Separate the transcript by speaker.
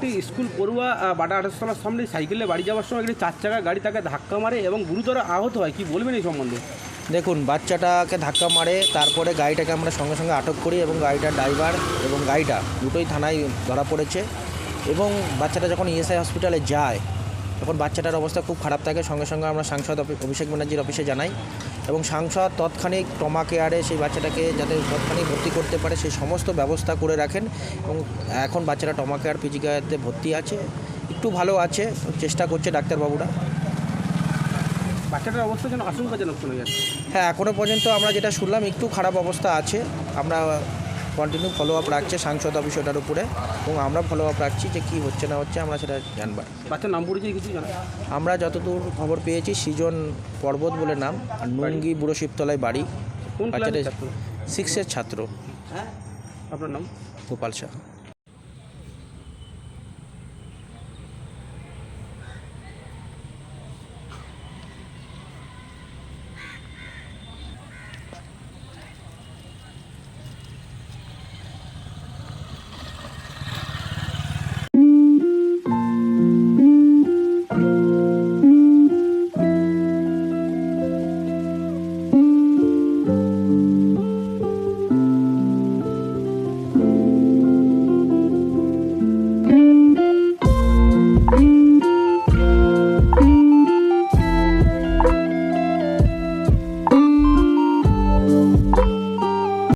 Speaker 1: একটি স্কুল পড়ুয়া বাটা আঠাশতলার সামনে সাইকেলে বাড়ি যাওয়ার সময় একটি 4 চাকা গাড়ি তাকে ধাক্কা মারে এবং গুরুতর আহত হয়, কি বলবেন এই সম্বন্ধে?
Speaker 2: দেখুন, বাচ্চাটাকে ধাক্কা মারে, তারপরে গাড়িটাকে আমরা সঙ্গে সঙ্গে আটক করি এবং গাড়িটার ড্রাইভার এবং গাড়িটা দুটোই থানায় ধরা পড়েছে। এবং বাচ্চাটা যখন ইএসআই হসপিটালে যায় তখন বাচ্চাটার অবস্থা খুব খারাপ থাকে। সঙ্গে সঙ্গে আমরা সাংসদ অভিষেক ব্যানার্জির অফিসে জানাই এবং সাংসদ তৎক্ষণিক ট্রমা কেয়ারে সেই বাচ্চাটাকে যাতে তৎক্ষণিক ভর্তি করতে পারে সেই সমস্ত ব্যবস্থা করে রাখেন এবং এখন বাচ্চাটা ট্রমা কেয়ার পিজি কেয়ারে ভর্তি আছে, একটু ভালো আছে, চেষ্টা করছে ডাক্তারবাবুরা।
Speaker 1: বাচ্চাটার অবস্থা যেন আশঙ্কাজনক শোনা যাচ্ছে।
Speaker 2: হ্যাঁ, এখনও পর্যন্ত আমরা যেটা শুনলাম একটু খারাপ অবস্থা আছে। আমরা কন্টিনিউ ফলো আপ রাখছে সাংসদ অফিস ওটার উপরে এবং আমরা ফলো আপ রাখছি যে কী হচ্ছে না হচ্ছে আমরা সেটা জানবার।
Speaker 1: বাচ্চার নাম পরিচয় কিছু জানা?
Speaker 2: আমরা যতদূর খবর পেয়েছি সৃজন পর্বত বলে নাম, আর নুঙ্গি বুড়ো শিবতলায় বাড়ি।
Speaker 1: কোন ক্লাসের ছাত্র?
Speaker 2: 6-এর ছাত্র।
Speaker 1: আপনার নাম?
Speaker 2: গোপাল শাহ।